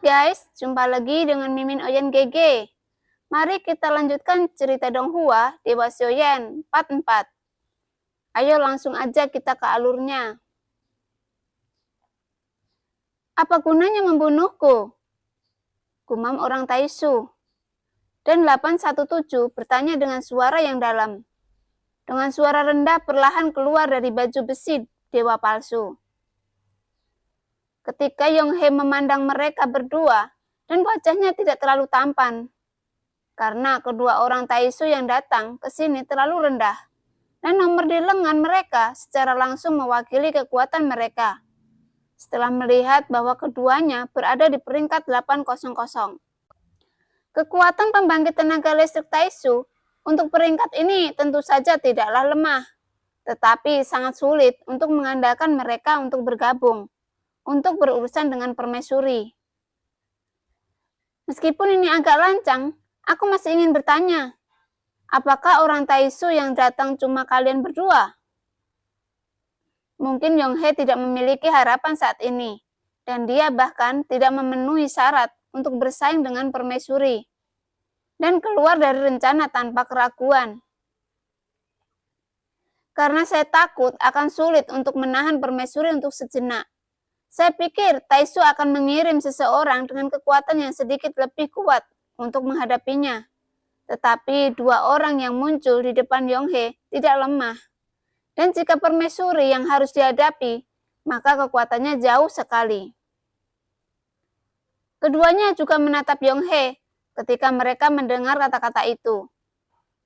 guys, jumpa lagi dengan Mimin Oyen GG. Mari kita lanjutkan cerita Donghua Dewa Xiaoyan part 4. Ayo langsung aja kita ke alurnya. Apa gunanya membunuhku? Gumam orang Taisu. Dan 817 bertanya dengan suara yang dalam. Dengan suara rendah perlahan keluar dari baju besi dewa palsu. Ketika Yonghe memandang mereka berdua, dan wajahnya tidak terlalu tampan. Karena kedua orang Taisu yang datang ke sini terlalu rendah, dan nomor di lengan mereka secara langsung mewakili kekuatan mereka. Setelah melihat bahwa keduanya berada di peringkat 800. Kekuatan pembangkit tenaga listrik Taisu untuk peringkat ini tentu saja tidaklah lemah, tetapi sangat sulit untuk mengandalkan mereka untuk bergabung, untuk berurusan dengan permaisuri. Meskipun ini agak lancang, aku masih ingin bertanya, apakah orang Taisu yang datang cuma kalian berdua? Mungkin Yonghe tidak memiliki harapan saat ini, dan dia bahkan tidak memenuhi syarat untuk bersaing dengan permaisuri, dan keluar dari rencana tanpa keraguan. Karena saya takut akan sulit untuk menahan permaisuri untuk sejenak. Saya pikir Taisu akan mengirim seseorang dengan kekuatan yang sedikit lebih kuat untuk menghadapinya. Tetapi dua orang yang muncul di depan Yonghe tidak lemah. Dan jika permaisuri yang harus dihadapi, maka kekuatannya jauh sekali. Keduanya juga menatap Yonghe ketika mereka mendengar kata-kata itu.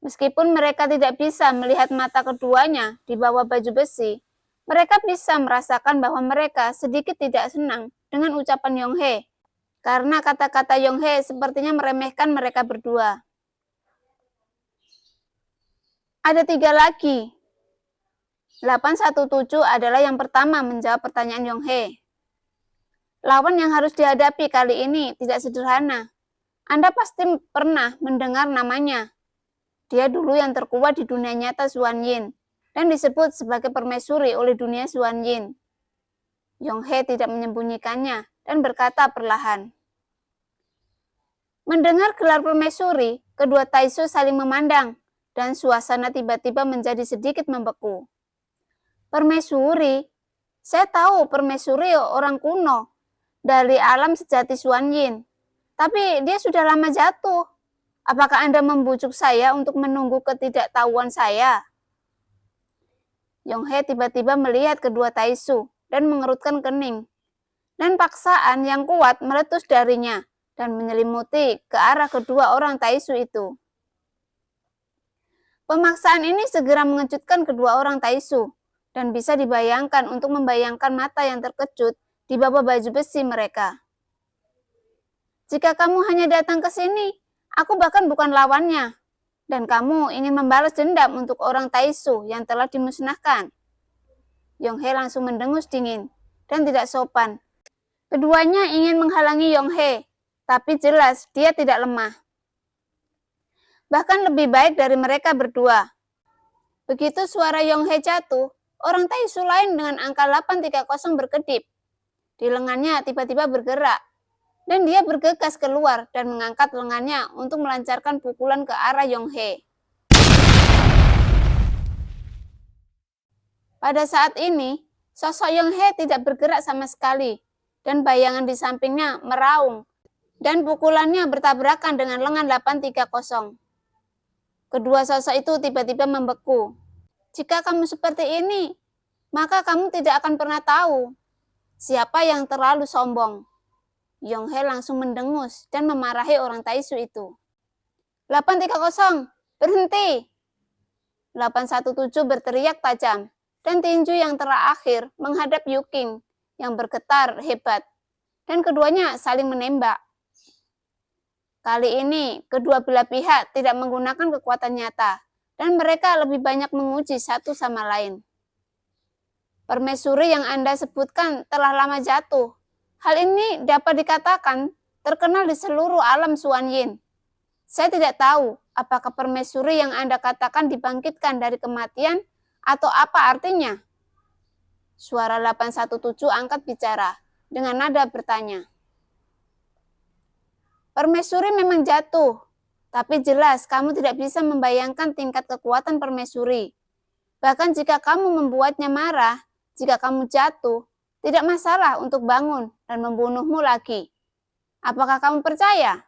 Meskipun mereka tidak bisa melihat mata keduanya di bawah baju besi, mereka bisa merasakan bahwa mereka sedikit tidak senang dengan ucapan Yonghe, karena kata-kata Yonghe sepertinya meremehkan mereka berdua. Ada 3 lagi. 817 adalah yang pertama menjawab pertanyaan Yonghe. Lawan yang harus dihadapi kali ini tidak sederhana. Anda pasti pernah mendengar namanya. Dia dulu yang terkuat di dunia nyata Xuan Yin, dan disebut sebagai permaisuri oleh dunia Xuan Yin. Yonghe tidak menyembunyikannya dan berkata perlahan. Mendengar gelar permaisuri, kedua Taisu saling memandang, dan suasana tiba-tiba menjadi sedikit membeku. Permaisuri? Saya tahu permaisuri orang kuno, dari alam sejati Xuan Yin, tapi dia sudah lama jatuh. Apakah Anda membujuk saya untuk menunggu ketidaktahuan saya? Yonghe tiba-tiba melihat kedua Taisu dan mengerutkan kening. Dan paksaan yang kuat meletus darinya dan menyelimuti ke arah kedua orang Taisu itu. Pemaksaan ini segera mengejutkan kedua orang Taisu dan bisa dibayangkan untuk membayangkan mata yang terkejut di bawah baju besi mereka. Jika kamu hanya datang ke sini, aku bahkan bukan lawannya. Dan kamu ingin membalas dendam untuk orang Taisu yang telah dimusnahkan. Yonghe langsung mendengus dingin dan tidak sopan. Keduanya ingin menghalangi Yonghe, tapi jelas dia tidak lemah. Bahkan lebih baik dari mereka berdua. Begitu suara Yonghe jatuh, orang Taisu lain dengan angka 830 berkedip. Di lengannya tiba-tiba bergerak. Dan dia bergegas keluar dan mengangkat lengannya untuk melancarkan pukulan ke arah Yonghe. Pada saat ini, sosok Yonghe tidak bergerak sama sekali, dan bayangan di sampingnya meraung, dan pukulannya bertabrakan dengan lengan 830. Kedua sosok itu tiba-tiba membeku. Jika kamu seperti ini, maka kamu tidak akan pernah tahu siapa yang terlalu sombong. Yonghe langsung mendengus dan memarahi orang Taisu itu. 830, berhenti! 817 berteriak tajam, dan tinju yang terakhir menghadap Yuking yang bergetar hebat, dan keduanya saling menembak. Kali ini, kedua belah pihak tidak menggunakan kekuatan nyata, dan mereka lebih banyak menguji satu sama lain. Permaisuri yang Anda sebutkan telah lama jatuh. Hal ini dapat dikatakan terkenal di seluruh alam Xuan Yin. Saya tidak tahu apakah permaisuri yang Anda katakan dibangkitkan dari kematian atau apa artinya. Suara 817 angkat bicara dengan nada bertanya. Permaisuri memang jatuh, tapi jelas kamu tidak bisa membayangkan tingkat kekuatan permaisuri. Bahkan jika kamu membuatnya marah, jika kamu jatuh, tidak masalah untuk bangun dan membunuhmu lagi. Apakah kamu percaya?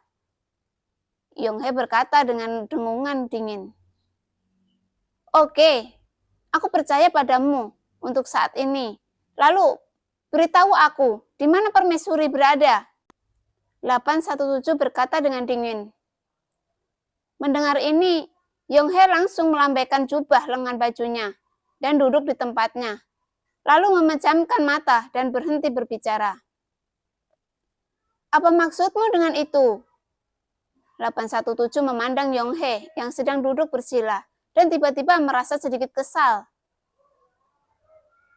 Yonghe berkata dengan dengungan dingin. Oke, aku percaya padamu untuk saat ini. Lalu, beritahu aku, di mana permaisuri berada? 817 berkata dengan dingin. Mendengar ini, Yonghe langsung melambaikan jubah lengan bajunya dan duduk di tempatnya. Lalu memejamkan mata dan berhenti berbicara. Apa maksudmu dengan itu? 817 memandang Yonghe yang sedang duduk bersila dan tiba-tiba merasa sedikit kesal.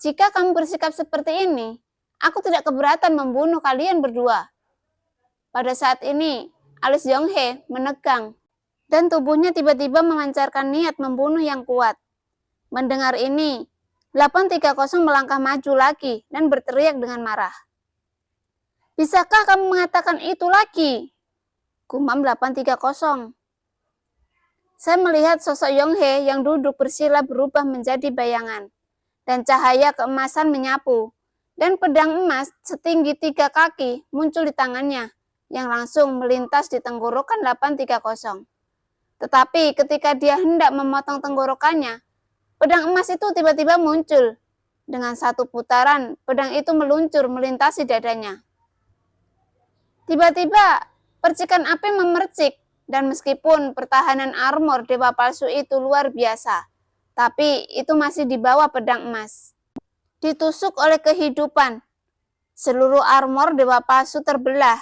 Jika kamu bersikap seperti ini, aku tidak keberatan membunuh kalian berdua. Pada saat ini, alis Yonghe menegang dan tubuhnya tiba-tiba memancarkan niat membunuh yang kuat. Mendengar ini, 830 melangkah maju lagi dan berteriak dengan marah. Bisakah kamu mengatakan itu lagi? Gumam 830. Saya melihat sosok Yonghe yang duduk bersila berubah menjadi bayangan, dan cahaya keemasan menyapu, dan pedang emas setinggi 3 kaki muncul di tangannya, yang langsung melintas di tenggorokan 830. Tetapi ketika dia hendak memotong tenggorokannya, pedang emas itu tiba-tiba muncul. Dengan satu putaran, pedang itu meluncur melintasi dadanya. Tiba-tiba, percikan api memercik, dan meskipun pertahanan armor dewa palsu itu luar biasa, tapi itu masih di bawah pedang emas. Ditusuk oleh kehidupan, seluruh armor dewa palsu terbelah,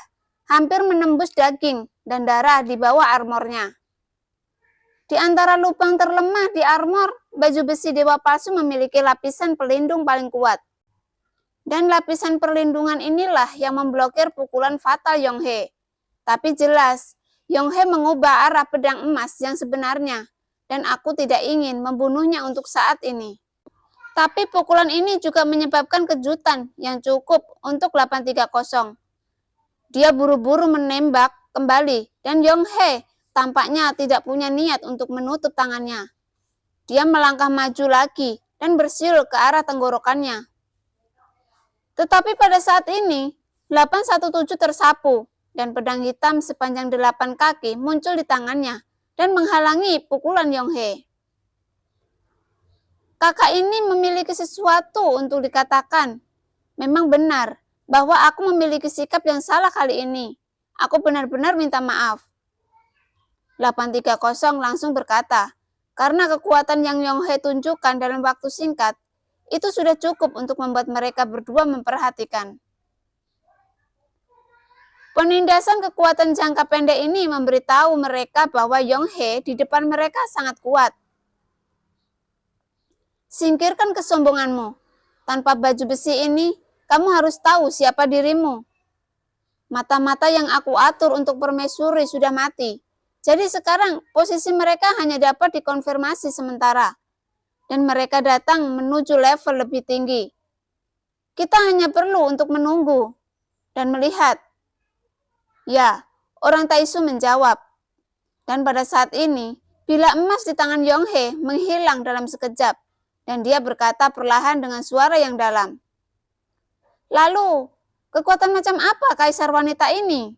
hampir menembus daging dan darah di bawah armornya. Di antara lubang terlemah di armor, baju besi dewa palsu memiliki lapisan pelindung paling kuat. Dan lapisan perlindungan inilah yang memblokir pukulan fatal Yonghe. Tapi jelas, Yonghe mengubah arah pedang emas yang sebenarnya, dan aku tidak ingin membunuhnya untuk saat ini. Tapi pukulan ini juga menyebabkan kejutan yang cukup untuk 830. Dia buru-buru menembak kembali, dan Yonghe tampaknya tidak punya niat untuk menutup tangannya. Dia melangkah maju lagi dan bersiul ke arah tenggorokannya. Tetapi pada saat ini, 817 tersapu, dan pedang hitam sepanjang 8 kaki muncul di tangannya dan menghalangi pukulan Yonghe. Kakak ini memiliki sesuatu untuk dikatakan. Memang benar bahwa aku memiliki sikap yang salah kali ini. Aku benar-benar minta maaf. 830 langsung berkata, karena kekuatan yang Yonghe tunjukkan dalam waktu singkat, itu sudah cukup untuk membuat mereka berdua memperhatikan. Penindasan kekuatan jangka pendek ini memberitahu mereka bahwa Yonghe di depan mereka sangat kuat. Singkirkan kesombonganmu. Tanpa baju besi ini, kamu harus tahu siapa dirimu. Mata-mata yang aku atur untuk permaisuri sudah mati. Jadi sekarang posisi mereka hanya dapat dikonfirmasi sementara. Dan mereka datang menuju level lebih tinggi. Kita hanya perlu untuk menunggu dan melihat. Ya, orang Taisu menjawab. Dan pada saat ini, bila emas di tangan Yonghe menghilang dalam sekejap, dan dia berkata perlahan dengan suara yang dalam. Lalu, kekuatan macam apa kaisar wanita ini?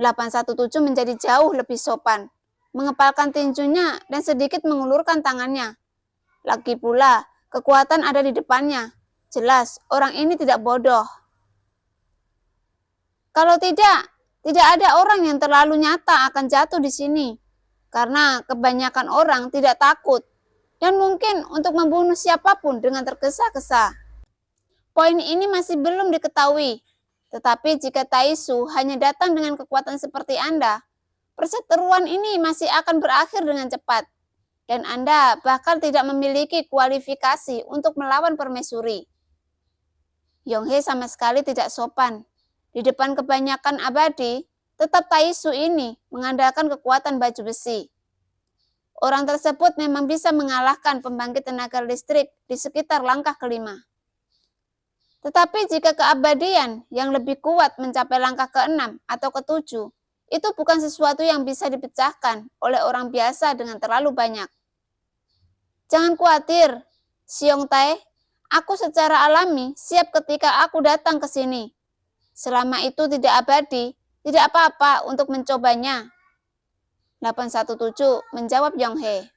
817 menjadi jauh lebih sopan, mengepalkan tinjunya dan sedikit mengulurkan tangannya. Lagi pula, kekuatan ada di depannya. Jelas, orang ini tidak bodoh. Kalau tidak ada orang yang terlalu nyata akan jatuh di sini. Karena kebanyakan orang tidak takut. Dan mungkin untuk membunuh siapapun dengan tergesa-gesa. Poin ini masih belum diketahui. Tetapi jika Taisu hanya datang dengan kekuatan seperti Anda, perseteruan ini masih akan berakhir dengan cepat. Dan Anda bahkan tidak memiliki kualifikasi untuk melawan permaisuri. Yonghe sama sekali tidak sopan. Di depan kebanyakan abadi, tetap Taisu ini mengandalkan kekuatan baju besi. Orang tersebut memang bisa mengalahkan pembangkit tenaga listrik di sekitar langkah kelima. Tetapi jika keabadian yang lebih kuat mencapai langkah ke-6 atau ke-7, Itu bukan sesuatu yang bisa dipecahkan oleh orang biasa dengan terlalu banyak. Jangan khawatir, Siong Tae. Aku secara alami siap ketika aku datang ke sini. Selama itu tidak abadi, tidak apa-apa untuk mencobanya. 817 menjawab Yong Hye.